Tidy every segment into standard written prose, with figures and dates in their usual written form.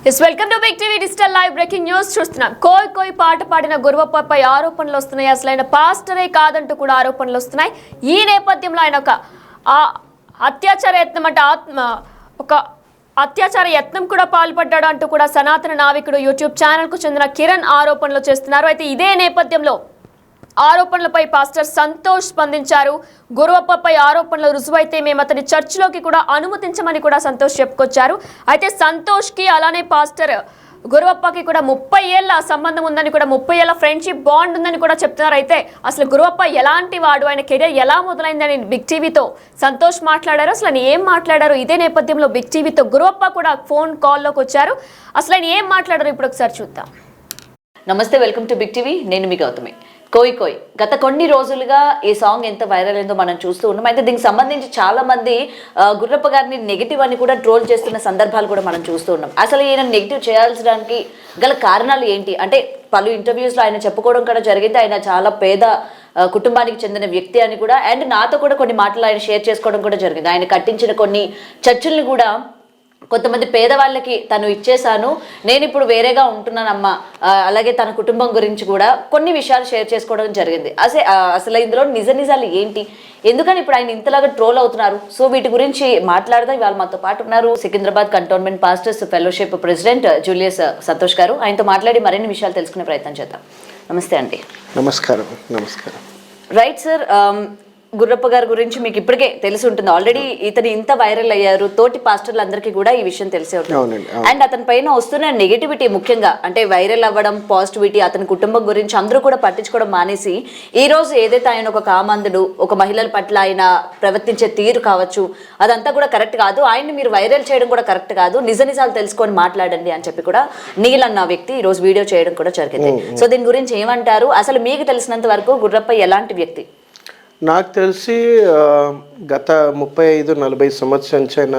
Yes, welcome to Big TV Digital Live Breaking News. చూస్తున్నాం కోయ్ పాట పాడిన గురువప్పపై ఆరోపణలు వస్తున్నాయి. అసలు ఆయన పాస్టరే కాదంటూ కూడా ఆరోపణలు వస్తున్నాయి. ఈ నేపథ్యంలో ఆయన అత్యాచార యత్నం కూడా పాల్పడ్డాడు అంటూ కూడా సనాతన నావికుడు యూట్యూబ్ ఛానల్ కు చెందిన కిరణ్ ఆరోపణలు చేస్తున్నారు. అయితే ఇదే నేపథ్యంలో ఆరోపణలపై పాస్టర్ సంతోష్ స్పందించారు. గురువప్పపై ఆరోపణలు రుజువైతే మేము అతని చర్చిలోకి కూడా అనుమతించమని కూడా సంతోష్ చెప్పుకొచ్చారు. అయితే సంతోష్కి అలానే పాస్టర్ గురువప్పకి కూడా 30 ఏళ్ల సంబంధం ఉందని కూడా 30 ఏళ్ల ఫ్రెండ్షిప్ బాండ్ ఉందని కూడా చెప్తున్నారు. అయితే అసలు గురువప్ప ఎలాంటి వాడు, ఆయన కెరీర్ ఎలా మొదలైందని బిగ్ టీవీతో సంతోష్ మాట్లాడారు. అసలు ఆయన ఏం మాట్లాడారు? ఇదే నేపథ్యంలో బిగ్ టీవీతో గురువప్ప కూడా ఫోన్ కాల్లోకి వచ్చారు. అసలు ఆయన ఏం మాట్లాడారు ఇప్పుడు ఒకసారి చూద్దాం. నమస్తే, వెల్కమ్ టు బిగ్ టీవీ. నేను మీ గౌతమి. కోయ్ గత కొన్ని రోజులుగా ఈ సాంగ్ ఎంత వైరల్ అయిందో మనం చూస్తూ ఉన్నాం. అయితే దీనికి సంబంధించి చాలా మంది గుర్రప్ప గారిని నెగిటివ్ అని కూడా ట్రోల్ చేస్తున్న సందర్భాలు కూడా మనం చూస్తూ ఉన్నాం. అసలు ఈయన నెగిటివ్ చేయాల్సడానికి గల కారణాలు ఏంటి అంటే, పలు ఇంటర్వ్యూస్లో ఆయన చెప్పుకోవడం కూడా జరిగింది. ఆయన చాలా పేద కుటుంబానికి చెందిన వ్యక్తి అని కూడా, అండ్ నాతో కూడా కొన్ని మాటలు ఆయన షేర్ చేసుకోవడం కూడా జరిగింది. ఆయన కట్టించిన కొన్ని చర్చిల్ని కూడా కొంతమంది పేదవాళ్ళకి తను ఇచ్చేసాను, నేను ఇప్పుడు వేరేగా ఉంటున్నానమ్మా, అలాగే తన కుటుంబం గురించి కూడా కొన్ని విషయాలు షేర్ చేసుకోవడం జరిగింది. అసలు ఇందులో నిజాలు ఏంటి, ఎందుకని ఇప్పుడు ఆయన ఇంతలాగా ట్రోల్ అవుతున్నారు? సో వీటి గురించి మాట్లాడదాం. ఇవాళ మాతో పాటు ఉన్నారు Secunderabad cantonment pastors fellowship president Julius Santosh గారు. ఆయనతో మాట్లాడి మరిన్ని విషయాలు తెలుసుకునే ప్రయత్నం చేద్దాం. నమస్తే అండి. నమస్కారం. రైట్ సార్, గుర్రప్ప గారి గురించి మీకు ఇప్పటికే తెలిసి ఉంటుంది. ఆల్రెడీ ఇతను ఇంత వైరల్ అయ్యారు, తోటి పాస్టర్లు అందరికీ కూడా ఈ విషయం తెలిసే ఉంటుంది. అండ్ అతని పైన వస్తున్న నెగిటివిటీ, ముఖ్యంగా అంటే వైరల్ అవ్వడం, పాజిటివిటీ, అతని కుటుంబం గురించి అందరూ కూడా పట్టించుకోవడం మానేసి ఈ రోజు ఏదైతే ఆయన ఒక కామందుడు, ఒక మహిళల పట్ల ఆయన ప్రవర్తించే తీరు కావచ్చు, అదంతా కూడా కరెక్ట్ కాదు, ఆయన్ని మీరు వైరల్ చేయడం కూడా కరెక్ట్ కాదు, నిజాలు తెలుసుకొని మాట్లాడండి అని చెప్పి కూడా నీల్ అన్న వ్యక్తి ఈ రోజు వీడియో చేయడం కూడా జరిగింది. సో దీని గురించి ఏమంటారు? అసలు మీకు తెలిసినంత వరకు గుర్రప్ప ఎలాంటి వ్యక్తి? నాకు తెలిసి గత 35-40 సంవత్సరాల నుంచి ఆయన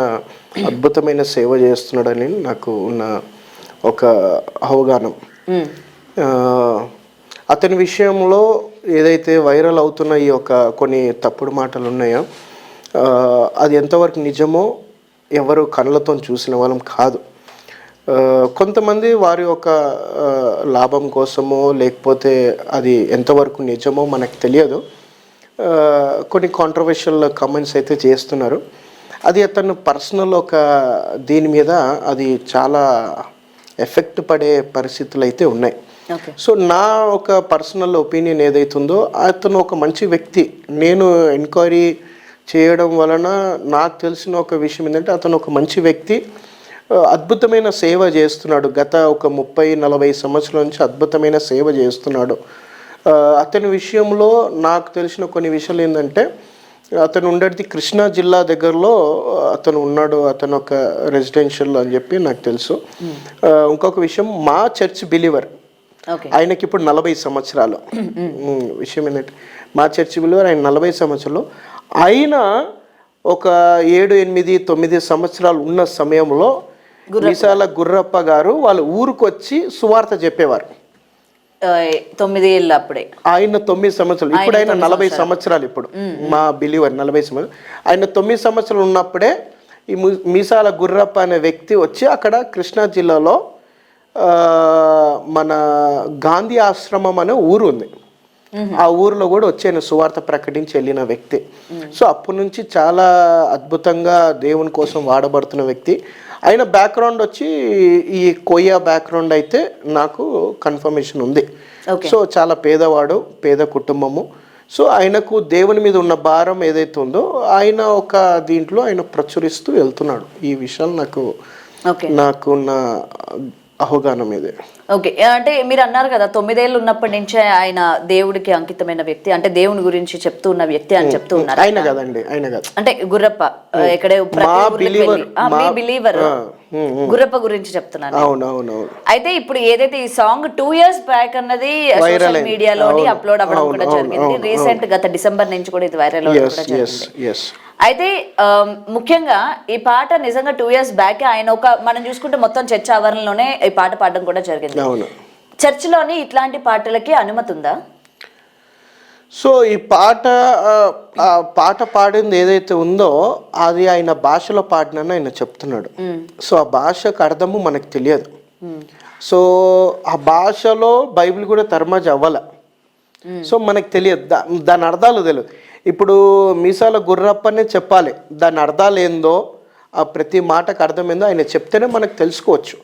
అద్భుతమైన సేవ చేస్తున్నాడని నాకు ఉన్న ఒక అవగాహన. అతని విషయంలో ఏదైతే వైరల్ అవుతున్న ఈ కొన్ని తప్పుడు మాటలు ఉన్నాయో, అది ఎంతవరకు నిజమో ఎవరు కళ్ళతో చూసిన వాళ్ళం కాదు. కొంతమంది వారి యొక్క లాభం కోసమో లేకపోతే అది ఎంతవరకు నిజమో మనకు తెలియదు, కొన్ని కాంట్రవర్షియల్ కామెంట్స్ అయితే చేస్తున్నారు. అది అతను పర్సనల్ దీని మీద అది చాలా ఎఫెక్ట్ పడే పరిస్థితులు అయితే ఉన్నాయి. సో నా ఒక పర్సనల్ ఒపీనియన్ ఏదైతుందో, అతను ఒక మంచి వ్యక్తి. నేను ఎంక్వైరీ చేయడం వలన నాకు తెలిసిన ఒక విషయం ఏంటంటే, అతను ఒక మంచి వ్యక్తి, అద్భుతమైన సేవ చేస్తున్నాడు. గత 30-40 సంవత్సరాల నుంచి అద్భుతమైన సేవ చేస్తున్నాడు. అతని విషయంలో నాకు తెలిసిన కొన్ని విషయాలు ఏంటంటే, అతను ఉండేది కృష్ణా జిల్లా దగ్గరలో అతను ఉన్నాడు. అతను ఒక రెసిడెన్షియల్ అని చెప్పి నాకు తెలుసు. ఇంకొక విషయం, మా చర్చ్ బిలీవర్, ఆయనకి ఇప్పుడు 40 సంవత్సరాలు. విషయం ఏంటంటే, మా చర్చ్ బిలీవర్, ఆయన 40 సంవత్సరాలు. ఆయన ఒక 7-8-9 సంవత్సరాలు ఉన్న సమయంలో విశాల గుర్రప్ప గారు వాళ్ళ ఊరికి వచ్చి సువార్త చెప్పేవారు. 9 ఏళ్ళు అప్పుడే. ఆయన 9 సంవత్సరాలు, ఇప్పుడు ఆయన 40 సంవత్సరాలు. ఇప్పుడు మా బిలీవర్ 40 సంవత్సరాలు. ఆయన 9 సంవత్సరాలు ఉన్నప్పుడే ఈ మీసాల గుర్రప్ప అనే వ్యక్తి వచ్చి అక్కడ కృష్ణా జిల్లాలో మన గాంధీ ఆశ్రమం అనే ఊరు ఉంది, ఆ ఊరిలో కూడా వచ్చి ఆయన సువార్త ప్రకటించి వెళ్ళిన వ్యక్తి. సో అప్పటి నుంచి చాలా అద్భుతంగా దేవుని కోసం వాడబడుతున్న వ్యక్తి. ఆయన బ్యాక్గ్రౌండ్ వచ్చి ఈ కోయా బ్యాక్గ్రౌండ్ అయితే నాకు కన్ఫర్మేషన్ ఉంది. సో చాలా పేదవాడు, పేద కుటుంబము. సో ఆయనకు దేవుని మీద ఉన్న భారం ఏదైతే ఉందో ఆయన దీంట్లో ఆయన ప్రచురిస్తూ వెళ్తున్నాడు. ఈ విషయాలు నాకున్న అవగాహన ఇదే. ఓకే, అంటే మీరు అన్నారు కదా 9 ఏళ్ళు ఉన్నప్పటి నుంచే ఆయన దేవుడికి అంకితమైన వ్యక్తి, అంటే దేవుని గురించి చెప్తూ ఉన్న వ్యక్తి అని చెప్తూ ఉన్నారు. ఆయన కదండి, ఆయన కాదు, అంటే గుర్రప్ప ఇక్కడ బిలీవర్ గుర్రప్ప గురించి చెప్తున్నాను. అవునవును. అయితే ఇప్పుడు ఏదైతే ఈ సాంగ్ 2 years బ్యాక్ అన్నది సోషల్ మీడియాలోని అప్లోడ్ అవ్వడం కూడా జరిగింది. రీసెంట్ గత డిసెంబర్ నుంచి కూడా ఇది వైరల్ అవ్వడం కూడా జరిగింది. అయితే ముఖ్యంగా ఈ పాట నిజంగా 2 years బ్యాక్ ఆయన మనం చూసుకుంటే మొత్తం చర్చ్ ఆవరణలోనే ఈ పాట పాడడం కూడా జరిగింది. చర్చిలోని ఇట్లాంటి పాటలకి అనుమతి ఉందా? సో ఈ పాట పాడింది ఏదైతే ఉందో అది ఆయన భాషలో పాడినని ఆయన చెప్తున్నాడు. సో ఆ భాషకు అర్థము మనకు తెలియదు. సో ఆ భాషలో బైబిల్ కూడా తర్మాజ్ అవ్వాల. సో మనకు తెలియదు, దాని అర్థాలు తెలియదు. ఇప్పుడు మీసాల గుర్రప్పనే చెప్పాలి, దాని అర్థాలు ఏందో, ఆ ప్రతి మాటకు అర్థం ఏందో ఆయన చెప్తేనే మనకు తెలుసుకోవచ్చు.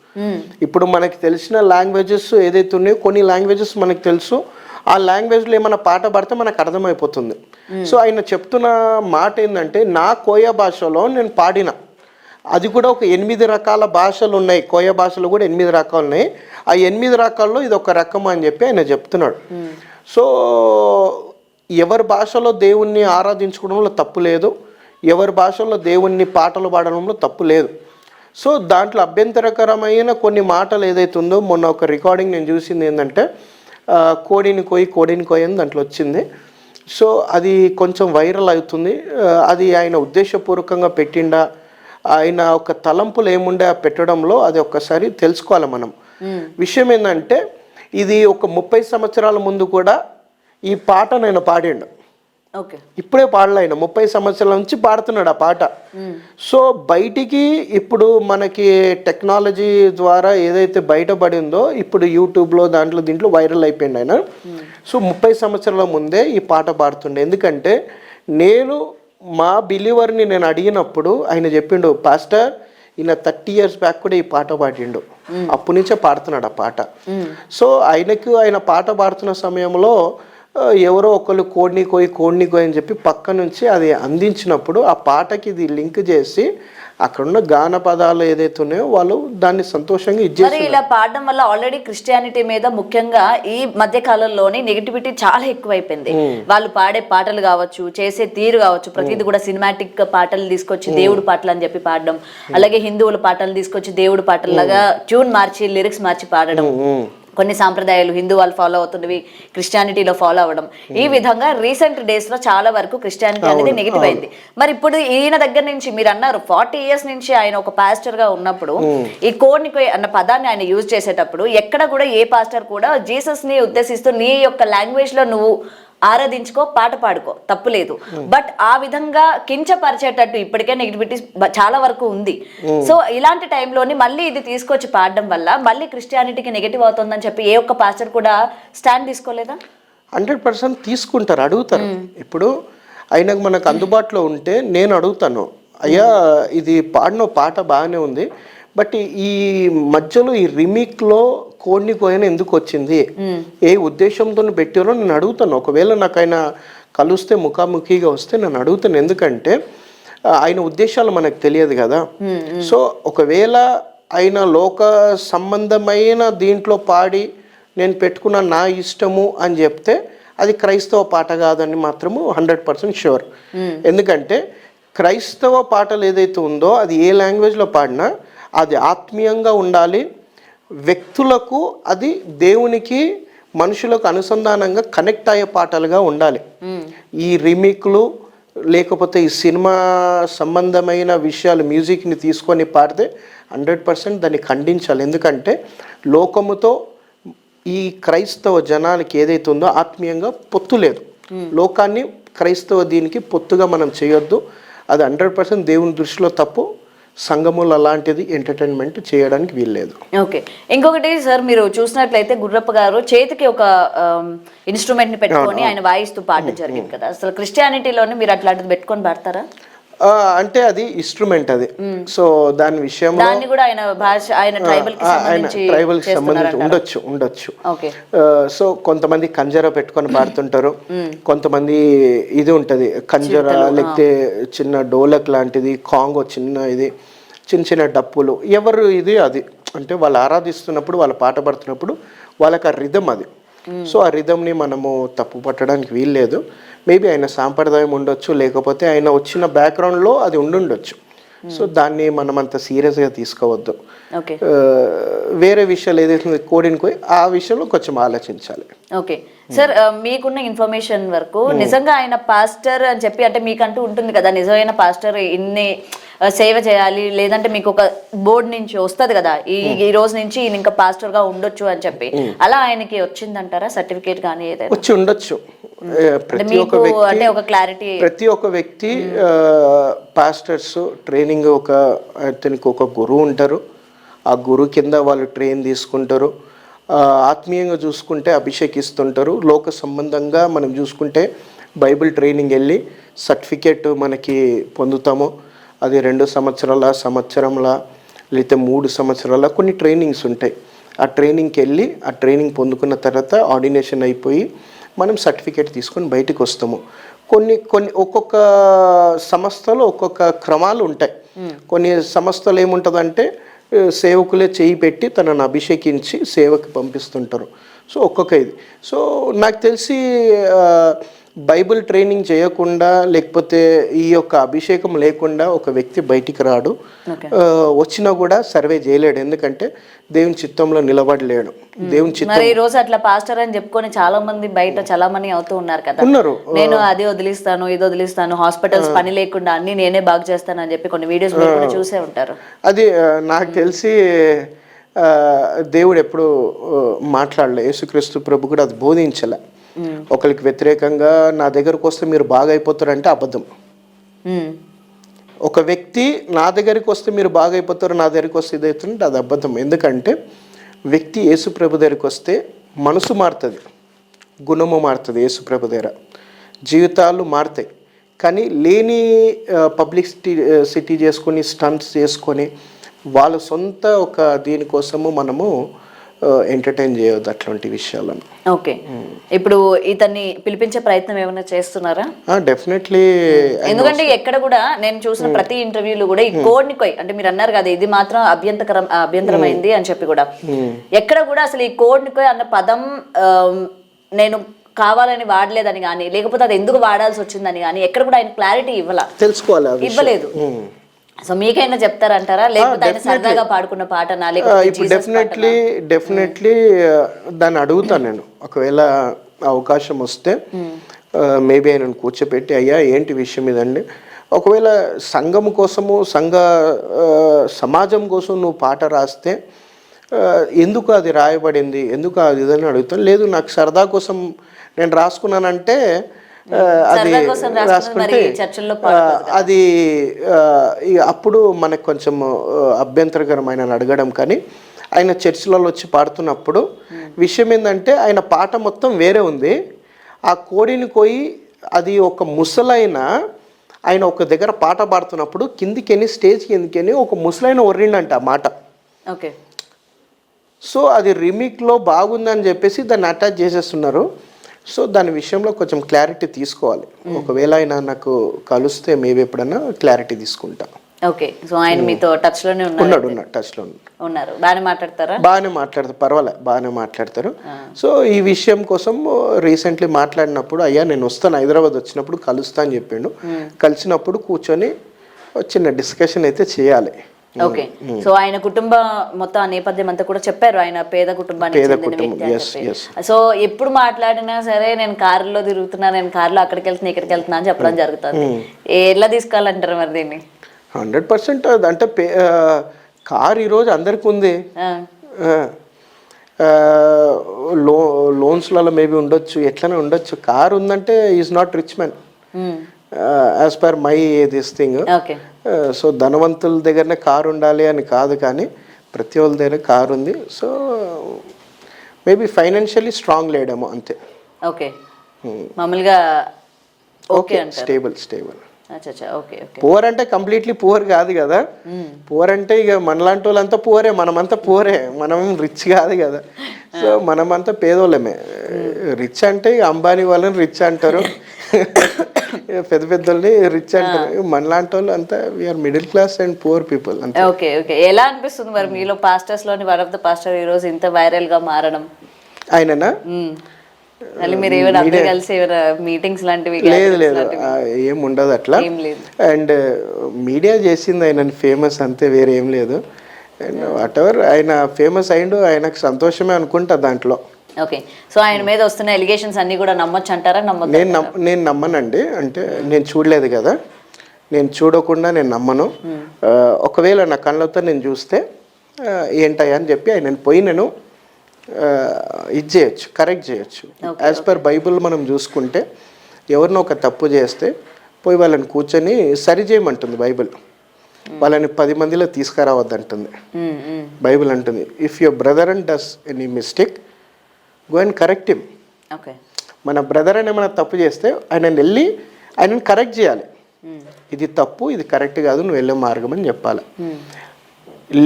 ఇప్పుడు మనకి తెలిసిన లాంగ్వేజెస్ ఏదైతే ఉన్నాయో కొన్ని లాంగ్వేజెస్ మనకు తెలుసు, ఆ లాంగ్వేజ్లో ఏమైనా పాట పాడితే మనకు అర్థమైపోతుంది. సో ఆయన చెప్తున్న మాట ఏంటంటే, నా కోయ భాషలో నేను పాడిన, అది కూడా ఒక 8 రకాల భాషలు ఉన్నాయి, కోయ భాషలు కూడా 8 రకాలు ఉన్నాయి, ఆ 8 రకాల్లో ఇది ఒక రకం అని చెప్పి ఆయన చెప్తున్నాడు. సో ఎవరి భాషలో దేవుణ్ణి ఆరాధించుకోవడంలో తప్పు లేదు, ఎవరి భాషలో దేవుణ్ణి పాటలు పాడడంలో తప్పు లేదు. సో దాంట్లో అభ్యంతరకరమైన కొన్ని మాటలు ఏదైతే ఉందో, మొన్న ఒక రికార్డింగ్ నేను చూసింది ఏంటంటే, కోడిని కోయి అని దాంట్లో వచ్చింది. సో అది కొంచెం వైరల్ అవుతుంది. అది ఆయన ఉద్దేశపూర్వకంగా పెట్టిండా, ఆయన ఒక తలంపులు ఏముండే ఆ పెట్టడంలో, అది ఒక్కసారి తెలుసుకోవాలి మనం. విషయం ఏంటంటే, ఇది ఒక 30 సంవత్సరాల ముందు కూడా ఈ పాట నేను పాడిండు. ఓకే, ఇప్పుడే పాడలే, ఆయన 30 సంవత్సరాల నుంచి పాడుతున్నాడు ఆ పాట. సో బయటికి ఇప్పుడు మనకి టెక్నాలజీ ద్వారా ఏదైతే బయటపడిందో, ఇప్పుడు యూట్యూబ్లో దీంట్లో వైరల్ అయిపోయింది ఆయన. సో 30 సంవత్సరాల ముందే ఈ పాట పాడుతుండే. ఎందుకంటే నేను మా బిలీవర్ని నేను అడిగినప్పుడు ఆయన చెప్పిండు, పాస్టర్ ఈయన 30 years బ్యాక్ కూడా ఈ పాట పాడిండు, అప్పటి నుంచే పాడుతున్నాడు ఆ పాట. సో ఆయన పాట పాడుతున్న సమయంలో ఎవరో ఒకళ్ళు కోడిని కోయి అని చెప్పి పక్క నుంచి అది అందించినప్పుడు ఆ పాటకి ఇది లింక్ చేసి అక్కడున్న గాన పదాలు ఏదైతే ఉన్నాయో వాళ్ళు దాన్ని సంతోషంగా మరి ఇలా పాడడం వల్ల ఆల్రెడీ క్రిస్టియానిటీ మీద ముఖ్యంగా ఈ మధ్య కాలంలోని నెగిటివిటీ చాలా ఎక్కువైపోయింది. వాళ్ళు పాడే పాటలు కావచ్చు, చేసే తీరు కావచ్చు, ప్రతిది కూడా సినిమాటిక్ పాటలు తీసుకొచ్చి దేవుడు పాటలు అని చెప్పి పాడడం, అలాగే హిందువుల పాటలు తీసుకొచ్చి దేవుడు పాటల్లాగా ట్యూన్ మార్చి లిరిక్స్ మార్చి పాడడం, కొన్ని సాంప్రదాయాలు హిందూ వాళ్ళు ఫాలో అవుతున్నవి క్రిస్టియానిటీలో ఫాలో అవ్వడం, ఈ విధంగా రీసెంట్ డేస్ లో చాలా వరకు క్రిస్టియానిటీ అనేది నెగిటివ్ అయింది. మరి ఇప్పుడు ఈయన దగ్గర నుంచి మీరు అన్నారు 40 years నుంచి ఆయన ఒక పాస్టర్ గా ఉన్నప్పుడు ఈ కోడ్ని అన్న పదాన్ని ఆయన యూజ్ చేసేటప్పుడు ఎక్కడ కూడా ఏ పాస్టర్ కూడా జీసస్ ని ఉద్దేశిస్తూ నీ యొక్క లాంగ్వేజ్ లో నువ్వు ఆరాధించుకో, పాట పాడుకో, తప్పులేదు. బట్ ఆ విధంగా కించపరిచేటట్టు ఇప్పటికే నెగిటివిటీ చాలా వరకు ఉంది. సో ఇలాంటి టైంలోని మళ్ళీ ఇది తీసుకొచ్చి పాడడం వల్ల మళ్ళీ క్రిస్టియానిటీకి నెగిటివ్ అవుతుందని చెప్పి ఏ ఒక్క పాస్టర్ కూడా స్టాండ్ తీసుకోలేదా? 100% తీసుకుంటారు, అడుగుతారు. ఇప్పుడు ఆయనకు మనకు అందుబాటులో ఉంటే నేను అడుగుతాను, అయ్యా ఇది పాడిన పాట బాగానే ఉంది, బట్ ఈ మధ్యలో ఈ రిమిక్లో కోడిని కోయని ఎందుకు వచ్చింది, ఏ ఉద్దేశంతో పెట్టారో నేను అడుగుతాను. ఒకవేళ నాకు ఆయన కలిస్తే ముఖాముఖిగా వస్తే నేను అడుగుతాను, ఎందుకంటే ఆయన ఉద్దేశాలు మనకు తెలియదు కదా. సో ఒకవేళ ఆయన లోక సంబంధమైన దీంట్లో పాడి నేను పెట్టుకున్న నా ఇష్టము అని చెప్తే అది క్రైస్తవ పాట కాదని మాత్రము 100% షూర్. ఎందుకంటే క్రైస్తవ పాటలు ఏదైతే ఉందో అది ఏ లాంగ్వేజ్లో పాడినా అది ఆత్మీయంగా ఉండాలి, వ్యక్తులకు అది దేవునికి మనుషులకు అనుసంధానంగా కనెక్ట్ అయ్యే పాటలుగా ఉండాలి. ఈ రీమేక్లు లేకపోతే ఈ సినిమా సంబంధమైన విషయాలు మ్యూజిక్ని తీసుకొని పాడితే 100% దాన్ని ఖండించాలి. ఎందుకంటే లోకముతో ఈ క్రైస్తవ జనానికి ఏదైతే ఉందో ఆత్మీయంగా పొత్తు లేదు. లోకాన్ని క్రైస్తవ దీనికి పొత్తుగా మనం చేయొద్దు, అది 100% దేవుని దృష్టిలో తప్పు. సంఘములు అలాంటిది ఎంటర్టైన్మెంట్ చేయడానికి వీల్లేదు. ఓకే, ఇంకొకటి సార్, మీరు చూసినట్లయితే గుర్రప్ప గారు చేతికి ఒక ఇన్స్ట్రుమెంట్ ని పెట్టుకొని ఆయన వాయిస్తూ పాడడం జరిగింది కదా, అసలు క్రిస్టియానిటీలోనే మీరు అట్లాంటిది పెట్టుకొని పాడతారా? అంటే అది ఇన్స్ట్రుమెంట్ అది. సో దాని విషయంలో దాన్ని కూడా ఆయన భాష, ఆయన ట్రైబల్ కి సంబంధించి ఉండొచ్చు. సో కొంతమంది కంజర పెట్టుకొని పాడుతుంటారు, కొంతమంది ఇది ఉంటది కంజర, లేకపోతే చిన్న డోలక్ లాంటిది, కాంగో చిన్న ఇది, చిన్న డప్పులు, ఎవరు ఇది అది అంటే వాళ్ళు ఆరాధిస్తున్నప్పుడు, వాళ్ళు పాట పడుతున్నప్పుడు వాళ్ళకి ఆ రిథం అది. సో ఆ రిథంని మనము తప్పు పట్టడానికి వీల్లేదు. మేబీ ఆయన సాంప్రదాయం ఉండొచ్చు, లేకపోతే ఆయన వచ్చిన బ్యాక్గ్రౌండ్లో అది ఉండుండొచ్చు. సో దాన్ని మనం అంత సీరియస్గా తీసుకోవద్దు. వేరే విషయాలు ఏదైతే కోడిని కోయి ఆ విషయంలో కొంచెం ఆలోచించాలి. ఓకే సార్, మీకున్న ఇన్ఫర్మేషన్ వరకు నిజంగా ఆయన పాస్టర్ అని చెప్పి, అంటే మీకంటూ ఉంటుంది కదా నిజమైన పాస్టర్ ఇన్ని సేవ చేయాలి, లేదంటే మీకు ఒక బోర్డు నుంచి వస్తుంది కదా ఈ రోజు నుంచి ఈయన ఇంకా పాస్టర్ గా ఉండొచ్చు అని చెప్పి, అలా ఆయనకి వచ్చిందంటారా సర్టిఫికేట్ కానీ ఏదైనా? వచ్చి ఉండొచ్చు. ప్రతి ఒక్క వ్యక్తి పాస్టర్స్ ట్రైనింగ్ అతనికి ఒక గురువు ఉంటారు, ఆ గురు కింద వాళ్ళు ట్రైన్ తీసుకుంటారు. ఆత్మీయంగా చూసుకుంటే అభిషేకిస్తుంటారు. లోక సంబంధంగా మనం చూసుకుంటే బైబిల్ ట్రైనింగ్ వెళ్ళి సర్టిఫికేట్ మనకి పొందుతాము. అది 2 సంవత్సరంలా లేకపోతే 3 సంవత్సరాల కొన్ని ట్రైనింగ్స్ ఉంటాయి. ఆ ట్రైనింగ్కి వెళ్ళి ఆ ట్రైనింగ్ పొందుకున్న తర్వాత ఆర్డినేషన్ అయిపోయి మనం సర్టిఫికేట్ తీసుకొని బయటకు వస్తాము. కొన్ని ఒక్కొక్క సంస్థలో ఒక్కొక్క క్రమాలు ఉంటాయి. కొన్ని సంస్థలు ఏముంటుందంటే సేవకులే చేయి పెట్టి తనను అభిషేకించి సేవకి పంపిస్తుంటారు. సో ఒక్కొక్క ఇది. సో నాకు తెలిసి బైబిల్ ట్రైనింగ్ చేయకుండా లేకపోతే ఈ యొక్క అభిషేకం లేకుండా ఒక వ్యక్తి బయటికి రాడు. వచ్చినా కూడా సర్వే చేయలేడు. ఎందుకంటే దేవుని చిత్తంలో నిలబడలేడు. దేవుని చిత్తం. మరి ఈ రోజు అట్లా పాస్టర్ అని చెప్పుకొని చాలా మంది బయట చాలా మంది అవుతూ ఉన్నారు కదా. ఉన్నారు. నేను అది వదిలిస్తాను ఇది వదిలిస్తాను, హాస్పిటల్స్ పని లేకుండా అన్ని నేనే బాగు చేస్తాను అని చెప్పి కొన్ని వీడియోస్ మీరు కూడా చూసే ఉంటారు. అది నాకు తెలిసి దేవుడు ఎప్పుడు మాట్లాడలే. యేసుక్రీస్తు ప్రభు కూడా అది బోధించలే. ఒకరికి వ్యతిరేకంగా నా దగ్గరకు వస్తే మీరు బాగా అయిపోతారంటే అబద్ధం. ఒక వ్యక్తి నా దగ్గరికి వస్తే మీరు బాగా అయిపోతారు, నా దగ్గరికి వస్తే ఇదవుతుంటే అది అబద్ధం. ఎందుకంటే వ్యక్తి యేసు ప్రభు దగ్గరికి వస్తే మనసు మారుతుంది, గుణము మారుతుంది. యేసు ప్రభు దగ్గర జీవితాలు మారుతాయి. కానీ లేని పబ్లిసిటీ చేసుకొని స్టంట్స్ చేసుకొని వాళ్ళ సొంత ఒక దీనికోసము మనము ఎంటర్టైన్ చేయవద్దు అట్లాంటి విషయాలను. ఓకే, ఇప్పుడు ఇతన్ని పిలిపించే ప్రయత్నం ఏమైనా చేస్తున్నారా? డెఫినెట్లీ. ఎందుకంటే ఎక్కడ కూడా నేను చూసిన ప్రతి ఇంటర్వ్యూలో కూడా ఈ కోడ్ని అంటే మీరు అన్నారు కదా ఇది మాత్రం అభ్యంతరమైంది అని చెప్పి కూడా ఎక్కడ కూడా అసలు ఈ కోడ్ని అన్న పదం నేను కావాలని వాడలేదని కానీ లేకపోతే అది ఎందుకు వాడాల్సి వచ్చిందని కానీ ఎక్కడ కూడా ఆయన క్లారిటీ ఇవ్వలేదు. సో మీకైనా చెప్తారంటారా, లేకపోతే ఆయన సరదాగా పాడుకున్న పాటనా? ఇప్పుడు డెఫినెట్లీ దాన్ని అడుగుతాను నేను. ఒకవేళ అవకాశం వస్తే మేబీ ఆయనను కూర్చోపెట్టి అయ్యా ఏంటి విషయం ఇదండి, ఒకవేళ సంఘం కోసము సమాజం కోసం నువ్వు పాట రాస్తే ఎందుకు అది రాయబడింది, ఎందుకు అది ఇదని అడుగుతాను. లేదు నాకు సరదా కోసం నేను రాసుకున్నానంటే అది రాసుకుంటే అది అప్పుడు మనకు కొంచెం అభ్యంతరకరమైన అడగడం. కానీ ఆయన చర్చిలలో వచ్చి పాడుతున్నప్పుడు విషయం ఏంటంటే ఆయన పాట మొత్తం వేరే ఉంది. ఆ కోడిని కోయి అది ఒక ముసలైన ఆయన ఒక దగ్గర పాట పాడుతున్నప్పుడు కిందికెని స్టేజ్ కిందికెని ఒక ముసలైన ఒర్రిండంట ఆ మాట. ఓకే. సో అది రిమిక్లో బాగుందని చెప్పేసి దాన్ని అటాచ్ చేసేస్తున్నారు. సో దాని విషయంలో కొంచెం క్లారిటీ తీసుకోవాలి. ఒకవేళ ఆయన నాకు కలిస్తే మేబీ ఎప్పుడన్నా క్లారిటీ తీసుకుంటా. ఓకే. సో ఆయన మీతో టచ్ లోనే ఉన్నాడు. టచ్ లో ఉన్నారు. బాగానే మాట్లాడతారు, పర్వాలేదు, బాగానే మాట్లాడతారు. సో ఈ విషయం కోసం రీసెంట్లీ మాట్లాడినప్పుడు అయ్యా నేను వస్తాను, హైదరాబాద్ వచ్చినప్పుడు కలుస్తా అని చెప్పిండు. కలిసినప్పుడు కూర్చొని చిన్న డిస్కషన్ అయితే చేయాలి. ఓకే. సో ఆయన కుటుంబ మొత్తం ఆ నేపథ్యం అంతా కూడా చెప్పారు. ఆయన పేద కుటుంబానికి చెందిన వ్యక్తి అని చెప్పి. సో ఎప్పుడు మాట్లాడినా సరే నేను కారులో తిరుగుతున్నా, నేను కారులో అక్కడికి వెళ్తున్నా ఇక్కడికి వెళ్తున్నా అని చెప్పడం జరుగుతుంది. ఎలా తీసుకోవాలంటారు మరి దీన్ని? 100% అంటే కార్ ఈరోజు అందరికి ఉంది. లోన్స్లలో మేబీ ఉండొచ్చు, ఎట్లనే ఉండొచ్చు. కార్ ఉందంటే is not rich man as per my this thing. So ధనవంతుల దగ్గరనే కారు ఉండాలి అని కాదు, కానీ ప్రతి వాళ్ళ దగ్గర కారు ఉంది. సో మేబీ ఫైనాన్షియల్లీ స్ట్రాంగ్ లేడేమో అంతే. ఓకే, మామూలుగా ఓకే, స్టేబుల్. ఓకే. పూర్ అంటే కంప్లీట్లీ పూర్ కాదు కదా. పూర్ అంటే ఇక మనలాంటి వాళ్ళంతా పూరే, మనమంతా పూరే, మనం రిచ్ కాదు కదా. సో మనమంతా పేదోళ్ళమే. రిచ్ అంటే ఇక అంబానీ వాళ్ళని రిచ్ అంటారు, పెద్ద పెద్దల్ని రిచ్ అంటారు. మనలాంటి వాళ్ళు అంతా we are middle class and poor people. Okay. ఎలా అనిపిస్తుంది మరి మీలో పాస్టర్స్ లోని వన్ ఆఫ్ ద పాస్టర్ ఈ రోజు ఇంత వైరల్ గా మారడం? ఆయననా? మీరు ఏమైనా కలిసి మీటింగ్స్ లాంటివి? లేదు, ఏం ఉండదు అట్లా. అండ్ మీడియా చేసింది ఆయనని ఫేమస్ అంతే, వేరే ఏం లేదు. అండ్ వాట్ ఎవర్ ఆయన ఫేమస్ అయిండు, ఆయనకు సంతోషమే అనుకుంటా దాంట్లో. ఓకే. సో ఆయన మీద వస్తున్న ఎలిగేషన్స్ అన్ని కూడా నమ్మొచ్చు అంటారా? నేను నమ్మనండి. అంటే నేను చూడలేదు కదా, నేను చూడకుండా నేను నమ్మను. ఒకవేళ నా కళ్ళతో నేను చూస్తే ఏంటయ్యా అని చెప్పి ఆయన పోయి నేను ఇది చేయొచ్చు, కరెక్ట్ చేయొచ్చు. యాజ్ పర్ బైబుల్ మనం చూసుకుంటే ఎవరినో ఒక తప్పు చేస్తే పోయి వాళ్ళని కూర్చొని సరి చేయమంటుంది బైబిల్. వాళ్ళని 10 మందిలో తీసుకురావద్దంటుంది. బైబిల్ అంటుంది, if your brother and does any mistake go and correct him. Okay. మన బ్రదర్ అని ఏమైనా తప్పు చేస్తే ఆయనని కరెక్ట్ చేయాలి. ఇది తప్పు, ఇది కరెక్ట్ కాదు, నువ్వు వెళ్ళే మార్గం అని చెప్పాలి.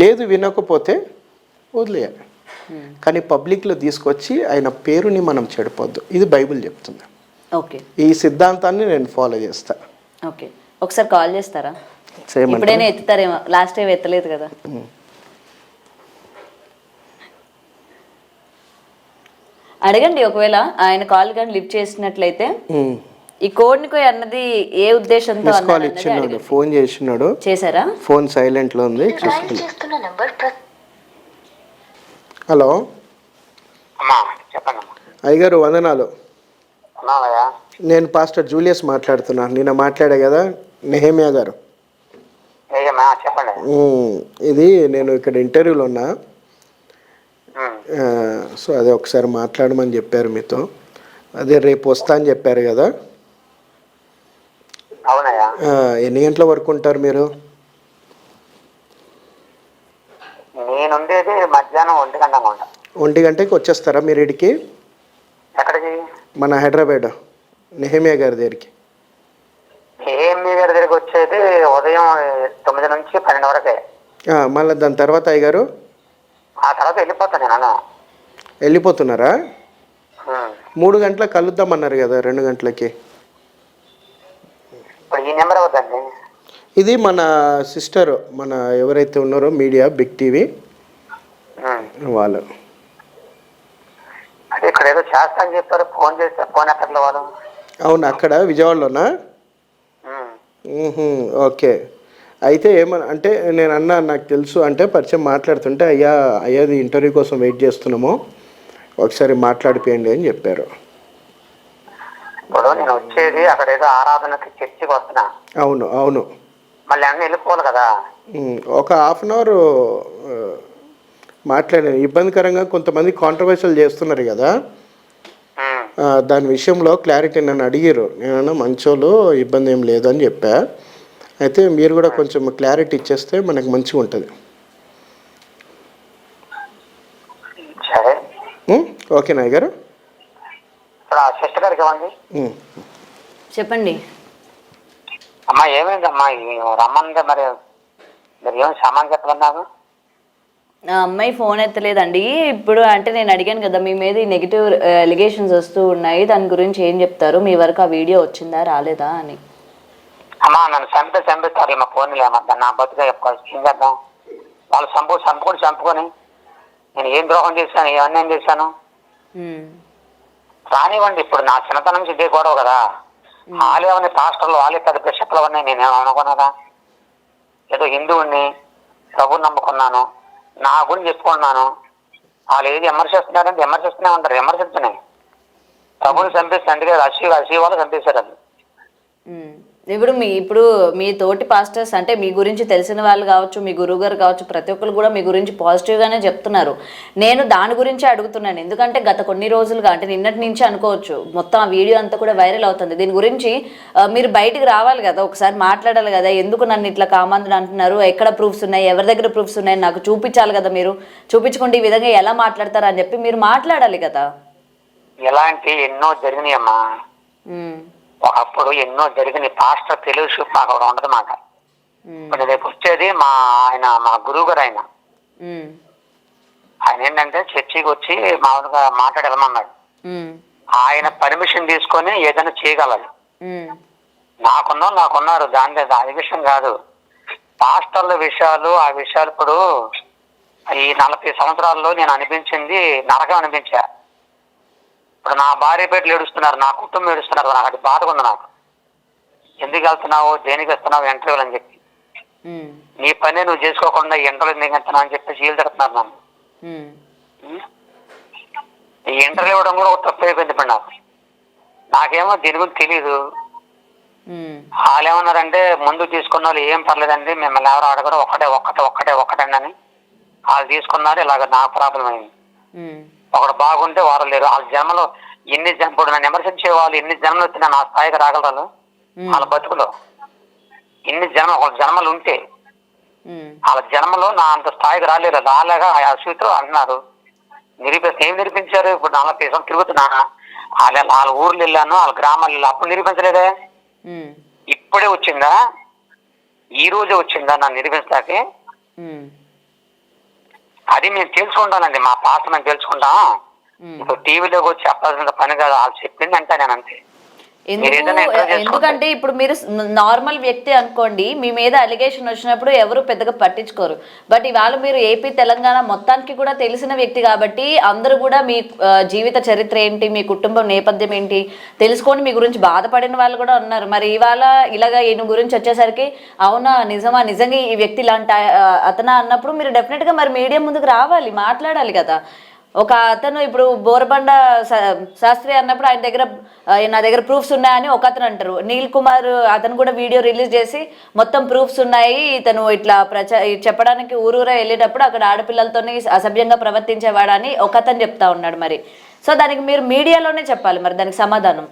లేదు వినకపోతే వదిలేయాలి. కానీ పబ్లిక్లో తీసుకొచ్చి ఆయన పేరుని మనం చెడిపోద్దు. ఇది బైబిల్ చెప్తుంది. ఓకే. ఈ సిద్ధాంతాన్ని నేను ఫాలో చేస్తా. ఓకే, ఒకసారి కాల్ చేస్తారా? ఇప్పుడైనా ఎత్తుతారేమో, లాస్ట్ టైం ఎత్తలేదు కదా. అడగండి, ఒకవేళ ఆయన కాల్ కానీ లిఫ్ట్ చేసినట్లయితే. ఈ కోడ్నికోయ్ అన్నది ఏ ఉద్దేశంతో ఇచ్చినాడు? ఫోన్ చేసినాడు. చేశారా? ఫోన్ సైలెంట్ లో ఉంది. హలో అయ్యగారు, వందనాలు. నేను పాస్టర్ జూలియస్ మాట్లాడుతున్నా. నిన్న మాట్లాడా కదా, నెహమియా గారు. ఇది నేను ఇక్కడ ఇంటర్వ్యూలో ఉన్నా. సో అదే ఒకసారి మాట్లాడమని చెప్పారు మీతో. అదే రేపు వస్తా అని చెప్పారు కదా. ఎన్ని గంటల వరకు ఉంటారు మీరు? నేనుండేది మధ్యాహ్నం 1 గంట. 1 గంటకి వచ్చేస్తారా మీరు ఇడికి? ఎక్కడికి? మన హైదరాబాద్ నెహమియా గారి దగ్గరికి. నెహమియా గారి దగ్గరికి వచ్చేది ఉదయం 9 నుంచి 12 వరకే. మళ్ళీ దాని తర్వాత అయ్యగారు ఆ తర్వాత వెళ్ళిపోతాను నేను. వెళ్ళిపోతున్నారా? 3 గంటలకు కలుద్దామన్నారు కదా, 2 గంటలకి. ఇప్పుడు ఈ నెంబర్ అవుతుంది. ఇది మన సిస్టర్, మన ఎవరైతే ఉన్నారో మీడియా బిగ్ టీవీ వాళ్ళు. అదే ఇక్కడ ఏదో చేస్తా అని చెప్పారు, ఫోన్ చేస్తే ఫోన్ ఎక్కడ వాళ్ళు. అవును, అక్కడ విజయవాడలోనా? ఓకే. అయితే అంటే నేను అన్నా, నాకు తెలుసు అంటే పరిచయం మాట్లాడుతుంటే, అయ్యాది ఇంటర్వ్యూ కోసం వెయిట్ చేస్తున్నాము, ఒకసారి మాట్లాడిపోయండి అని చెప్పారు. ఇప్పుడు నేను వచ్చేది అక్కడ ఏదో ఆరాధనకి చర్చికి వస్తున్నా. అవును అవును. మళ్ళీ అన్నీ వెళ్ళిపోవాలి కదా. ఒక హాఫ్ అన్ అవర్ మాట్లాడాను. ఇబ్బందికరంగా కొంతమంది కాంట్రవర్షియల్ చేస్తున్నారు కదా, దాని విషయంలో క్లారిటీ నన్ను అడిగారు. నేను మంచోళ్ళు, ఇబ్బంది ఏం లేదు అని చెప్పా. అయితే మీరు కూడా కొంచెం క్లారిటీ ఇచ్చేస్తే మనకు మంచిగా ఉంటుంది. సరే, ఓకేనా అయ్యగారు? సిస్టర్ గారికి ఇవ్వండి. చెప్పండి. అమ్మా ఏమైందమ్మా రమ్మంటే మరి మీరు ఏమి సామాన్ చెప్పమన్నారు? ఆ అమ్మాయి ఫోన్ ఎత్తలేదండి. ఇప్పుడు అంటే నేను అడిగాను కదా, మీ మీద ఈ నెగిటివ్ ఎలిగేషన్స్ వస్తూ ఉన్నాయి, దాని గురించి ఏం చెప్తారు, మీ వరకు ఆ వీడియో వచ్చిందా రాలేదా అని. అమ్మా నన్ను చంపిస్తారు మా ఫోన్ లేమద్దా, నా బతుగా చెప్పుకోవాలి. ఏం చేద్దాం? వాళ్ళు చంపుకొని నేను ఏం ద్రోహం చేశాను, ఏ అన్యాయం చేశాను? రానివ్వండి. ఇప్పుడు నా చిన్నతనం నుంచి ఇదే గొడవ కదా. వాళ్ళే అవన్నీ పాస్టర్లు, వాళ్ళే పెద్ద బిషప్లు అవన్నీ నేనేం అనుకున్నారా? ఏదో హిందువుని ప్రభుని నమ్ముకున్నాను, నా గురించి చెప్పుకున్నాను. వాళ్ళు ఏది విమర్శిస్తున్నారంటే విమర్శిస్తూనే ఉంటారు, విమర్శిస్తున్నాయి. ప్రభుని చంపేసి అందుకే అసీ వాళ్ళు చంపేశారు. అది ఇప్పుడు మీ తోటి పాస్టర్స్ అంటే మీ గురించి తెలిసిన వాళ్ళు కావచ్చు, మీ గురువు గారు కావచ్చు, ప్రతి ఒక్కరు కూడా మీ గురించి పాజిటివ్గానే చెప్తున్నారు. నేను దాని గురించే అడుగుతున్నాను. ఎందుకంటే గత కొన్ని రోజులుగా, అంటే నిన్నటి నుంచి అనుకోవచ్చు, మొత్తం ఆ వీడియో అంతా కూడా వైరల్ అవుతుంది. దీని గురించి మీరు బయటికి రావాలి కదా, ఒకసారి మాట్లాడాలి కదా. ఎందుకు నన్ను ఇట్లా కామందుడు అంటున్నారు, ఎక్కడ ప్రూఫ్స్ ఉన్నాయి, ఎవరి దగ్గర ప్రూఫ్స్ ఉన్నాయి, నాకు చూపించాలి కదా. మీరు చూపించుకుంటే ఈ విధంగా ఎలా మాట్లాడతారు అని చెప్పి మీరు మాట్లాడాలి కదా. ఎలాంటి ఎన్నో జరిగినాయమ్మా. ఒకప్పుడు ఎన్నో జరిగిన పాస్టర్ తెలుగు చూపు మాకు ఒకటి ఉండదు మాట. ఇప్పుడు రేపు వచ్చేది మా గురువు గారు. ఆయన ఏంటంటే చర్చికి వచ్చి మామూలుగా మాట్లాడమన్నాడు. ఆయన పర్మిషన్ తీసుకొని ఏదైనా చేయగలరు. నాకున్నారు దాని అది విషయం కాదు. పాస్టర్ల విషయాలు, ఆ విషయాలు ఇప్పుడు ఈ 40 సంవత్సరాల్లో నేను అనిపించింది నరకం అనిపించా. ఇప్పుడు నా భార్య పేటలు ఏడుస్తున్నారు, నా కుటుంబం ఏడుస్తున్నారు. నాకు అది బాధగా ఉంది. నాకు ఎందుకు వెళ్తున్నావు, దేనికి వస్తున్నావు ఇంటర్వ్యూలు అని చెప్పి, నీ పని నువ్వు చేసుకోకుండా ఇంటర్వ్యూ ఎందుకు వెళ్తున్నావు అని చెప్పి చీలు తిడుతున్నారు నన్ను. ఈ ఇంటర్వ్యూ ఇవ్వడం కూడా ఒక తప్పు అయిపోయింది. ఇప్పుడు నాకేమో దీని గురించి తెలీదు. వాళ్ళు ఏమన్నారంటే ముందు తీసుకున్న వాళ్ళు ఏం పర్లేదండి, మిమ్మల్ని ఎవరు అడగరు, ఒక్కటండి అని వాళ్ళు తీసుకున్నారు. ఇలాగ నాకు ప్రాబ్లం అయింది. ఒకడు బాగుంటే వారు లేరు. వాళ్ళ జన్మలో ఇప్పుడు నన్ను విమర్శించే వాళ్ళు ఎన్ని జన్మలు వచ్చినా నా స్థాయికి రాగలరు. వాళ్ళ బతుకులో ఒక జన్మలు ఉంటే వాళ్ళ జన్మలో నా అంత స్థాయికి రాలేరు, రాలేగా ఆ అసూతో అన్నారు. ఏం నిరూపించారు? ఇప్పుడు 40 సంవత్సరాలు తిరుగుతున్నా, వాళ్ళ ఊర్లు వెళ్ళాను, వాళ్ళ గ్రామాలు వెళ్ళాను, అప్పుడు నిరూపించలేదే. ఇప్పుడే వచ్చిందా? ఈ రోజే వచ్చిందా నన్ను నిరూపించడానికి? అది మేము తెలుసుకుంటానండి, మా పాత మేము తెలుసుకుంటాం. ఇప్పుడు టీవీలోకి వచ్చి చెప్పాల్సిన పని కాదు, వాళ్ళు చెప్పింది అంటే నేను అంతే. ఎందుకంటే ఇప్పుడు మీరు నార్మల్ వ్యక్తి అనుకోండి, మీ మీద అలిగేషన్ వచ్చినప్పుడు ఎవరు పెద్దగా పట్టించుకోరు. బట్ ఇవాళ మీరు ఏపీ తెలంగాణ మొత్తానికి కూడా తెలిసిన వ్యక్తి కాబట్టి అందరూ కూడా మీ జీవిత చరిత్ర ఏంటి, మీ కుటుంబం నేపథ్యం ఏంటి తెలుసుకొని మీ గురించి బాధపడిన వాళ్ళు కూడా ఉన్నారు. మరి ఇవాళ ఇలాగా ఈయన గురించి వచ్చేసరికి అవునా నిజమా, నిజంగా ఈ వ్యక్తి ఇలాంటి అతనా అన్నప్పుడు మీరు డెఫినెట్గా మరి మీడియా ముందుకు రావాలి, మాట్లాడాలి కదా. ఒక అతను ఇప్పుడు బోరబండ శాస్త్రి అన్నప్పుడు ఆయన దగ్గర నా దగ్గర ప్రూఫ్స్ ఉన్నాయని ఒక అతను అంటారు. నీల్ కుమార్ అతను కూడా వీడియో రిలీజ్ చేసి మొత్తం ప్రూఫ్స్ ఉన్నాయి, ఇతను ఇట్లా చెప్పడానికి ఊరూరా వెళ్ళేటప్పుడు అక్కడ ఆడపిల్లలతోనే అసభ్యంగా ప్రవర్తించేవాడని ఒక అతను చెప్తా ఉన్నాడు. మరి సో దానికి మీరు మీడియాలోనే చెప్పాలి మరి దానికి సమాధానం.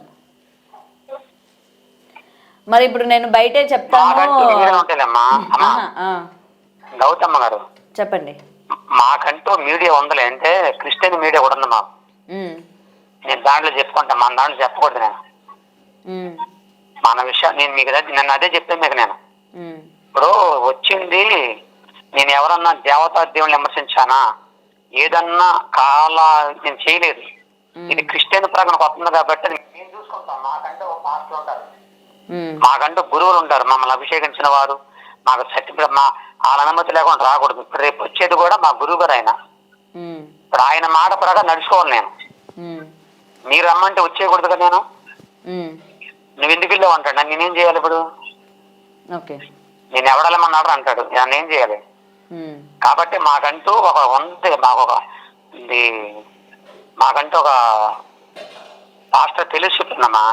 మరి ఇప్పుడు నేను బయటే చెప్తాను. గౌతమ్మ గారు చెప్పండి. మాకంటూ మీడియా ఉందలే, అంటే క్రిస్టియన్ మీడియా కూడా ఉంది మాకు. నేను దాంట్లో చెప్పుకుంటా, మన దాంట్లో చెప్పకూడదు. నేను మన విషయం నేను మీకు నన్ను అదే చెప్పాను మీకు. నేను ఇప్పుడు వచ్చింది, నేను ఎవరన్నా దేవతా దేవుని విమర్శించానా, ఏదన్నా నేను చేయలేదు. ఇది క్రిస్టియన్ ప్రకారం వస్తుంది కాబట్టి నేను చూసుకుంటాం. మాకంటే ఒక పాస్టర్ ఉంటారు, మాకంటూ గురువులు ఉంటారు, మమ్మల్ని అభిషేకించిన వారు. మాకు సత్యం వాళ్ళ అనుమతి లేకుండా రాకూడదు. ఇప్పుడు రేపు వచ్చేది కూడా మా గురువు గారు ఆయన. ఇప్పుడు ఆయన మాట ప్రకారం నడుచుకోవాలి. నేను మీరు రమ్మంటే వచ్చేయకూడదు కదా. నేను నువ్వు ఎందుకు వెళ్ళావు అంటాడు, నన్ను నేనేం చేయాలి? ఇప్పుడు నేను ఎవడలేమన్నాడు అంటాడు, నన్ను ఏం చేయాలి? కాబట్టి మాకంటూ ఒక ఉంది, మాకంటూ ఒక పాస్టర్ తెలుసుకున్నామా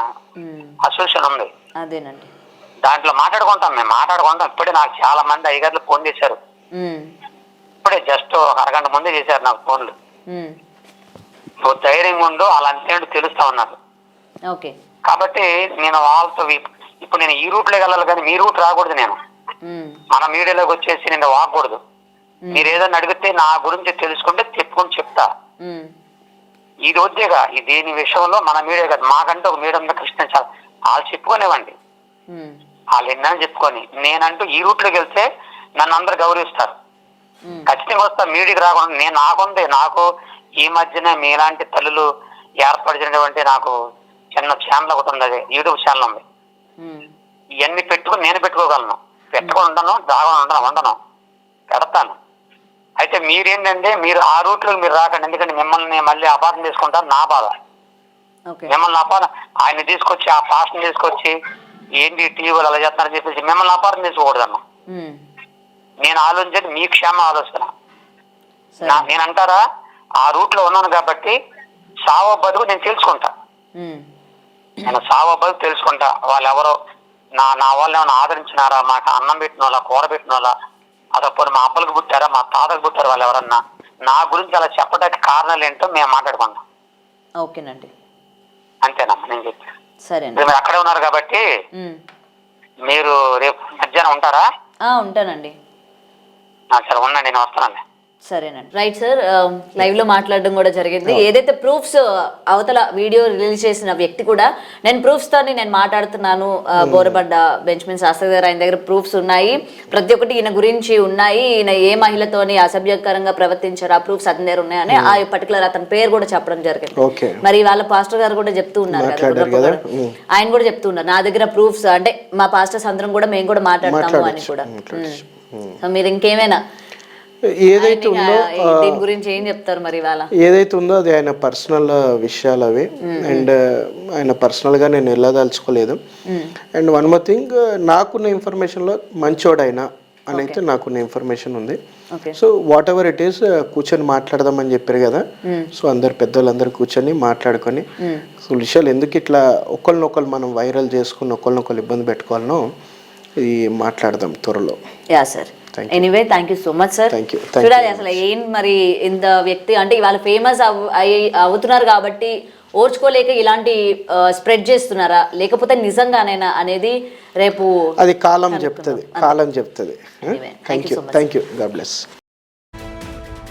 అసోసియేషన్ ఉంది. అదేనండి, దాంట్లో మాట్లాడుకుంటాం, మేము మాట్లాడుకుంటాం. ఇప్పుడే నాకు చాలా మంది అయ్యగారులు ఫోన్ చేశారు, ఇప్పుడే జస్ట్ ఒక అరగంట ముందే చేశారు నాకు ఫోన్లు. నువ్వు ధైర్యంగా ఉండు, అలాంటి తెలుస్తా ఉన్నారు. కాబట్టి నేను వాళ్ళతో ఇప్పుడు నేను ఈ రూట్లో వెళ్ళాలి కానీ మీ రూట్ రాకూడదు. నేను మన మీడియాలోకి వచ్చేసి నేను వాగకూడదు. మీరు ఏదైనా అడిగితే నా గురించి తెలుసుకుంటే చెప్పుకొని చెప్తా. ఇది వద్దేగా దీని విషయంలో మన మీడియా కాదు, మాకంటే ఒక మీడియా ఉంది కృష్ణ, వాళ్ళు చెప్పుకోనివ్వండి, వాళ్ళు ఎన్నని చెప్పుకొని. నేనంటూ ఈ రూట్లోకి వెళ్తే నన్ను అందరు గౌరవిస్తారు, ఖచ్చితంగా వస్తా. మీడియాకి రాకుండా నేను నాకు ఈ మధ్యనే మీలాంటి తల్లులు ఏర్పడినటువంటి నాకు చిన్న ఛానల్ ఒకటి ఉంది, అదే యూట్యూబ్ ఛానల్ ఉంది. ఇవన్నీ పెట్టుకుని నేను పెట్టుకోగలను, పెట్టుకొని ఉండను, పెడతాను. అయితే మీరేంటంటే మీరు ఆ రూట్లోకి మీరు రాకండి, ఎందుకంటే మిమ్మల్ని మళ్ళీ అపార్థం చేసుకుంటారు. నా బాధ మిమ్మల్ని ఆయన తీసుకొచ్చి ఆ పాస్ట్ని తీసుకొచ్చి ఏంటి టీవీలు అలా చేస్తున్నారని చెప్పేసి మిమ్మల్ని అపార్థం చేసుకోకూడదన్న. నేను ఆలోచించేది మీ క్షేమ ఆలోచన. నేను అంటారా ఆ రూట్ లో ఉన్నాను కాబట్టి సావో బతుకు నేను తెలుసుకుంటా. నేను సావో బతుకు తెలుసుకుంటా. వాళ్ళు ఎవరో నా వాళ్ళు ఏమైనా ఆదరించినారా, మాకు అన్నం పెట్టిన వాళ్ళ, కూర పెట్టిన వాళ్ళ, అదప్పుడు మా అబ్బలకు పుట్టారా, మా తాతకు పుట్టారు, వాళ్ళు ఎవరన్నా నా గురించి అలా చెప్పడానికి కారణాలు ఏంటో మేము మాట్లాడుకుంటాం. ఓకేనండి, అంతేనమ్మా నేను చెప్పాను. సరే, మీరు అక్కడే ఉన్నారు కాబట్టి మీరు రేపు మధ్యాహ్నం ఉంటారా? ఉంటానండి. సరే ఉండండి, నేను వస్తానండి. సరేనండి, రైట్ సార్. లైవ్ లో మాట్లాడడం కూడా జరిగింది. ఏదైతే ప్రూఫ్స్ అవతల వీడియో రిలీజ్ చేసిన వ్యక్తి కూడా నేను ప్రూఫ్స్ తోని నేను మాట్లాడుతున్నాను, బోరబండ బెంచ్మిన్ శాస్త్రి గారు ఆయన దగ్గర ప్రూఫ్స్ ఉన్నాయి, ప్రతి ఒక్కటి ఈయన గురించి ఉన్నాయి, ఈయన ఏ మహిళతోని అసభ్యకరంగా ప్రవర్తించారు ఆ ప్రూఫ్స్ అతని దగ్గర ఉన్నాయని ఆ పర్టికులర్ అతని పేరు కూడా చెప్పడం జరిగింది. మరి వాళ్ళ పాస్టర్ గారు కూడా చెప్తూ ఉన్నారు కదా, ఆయన కూడా చెప్తూ ఉన్నారు నా దగ్గర ప్రూఫ్స్, అంటే మా పాస్టర్స్ అందరం కూడా మేము కూడా మాట్లాడతాము అని కూడా. మీరు ఇంకేమైనా ఏదైతే ఉందో దీని గురించి ఏం చెప్తారు మరి ఇవాళ? ఏదైతే ఉందో అది ఆయన పర్సనల్ విషయాలు అవి, అండ్ ఆయన పర్సనల్గా నేను వెళ్ళదలుచుకోలేదు. అండ్ వన్ మోర్ థింగ్, నాకున్న ఇన్ఫర్మేషన్లో మంచోడైనా అని అయితే నాకున్న ఇన్ఫర్మేషన్ ఉంది. So what ever it is కూర్చొని మాట్లాడదామని చెప్పారు కదా. సో అందరు పెద్దవాళ్ళందరూ కూర్చొని మాట్లాడుకొని విషయాలు ఎందుకు ఇట్లా ఒకళ్ళనొకళ్ళు మనం వైరల్ చేసుకుని ఒకళ్ళనొకళ్ళు ఇబ్బంది పెట్టుకోవాలనో ఇది మాట్లాడదాం త్వరలో. Yeah sir, anyway thank you so much sir. చూడాలి అసలు ఏం మరి ఇంత వ్యక్తి అంటే ఇవాళ ఫేమస్ అవుతున్నారు కాబట్టి ఓర్చుకోలేక ఇలాంటి స్ప్రెడ్ చేస్తున్నారా లేకపోతే నిజంగానేనా అనేది రేపు అది కాలం చెప్తుంది. Anyway, thank you so much. Thank you. God bless.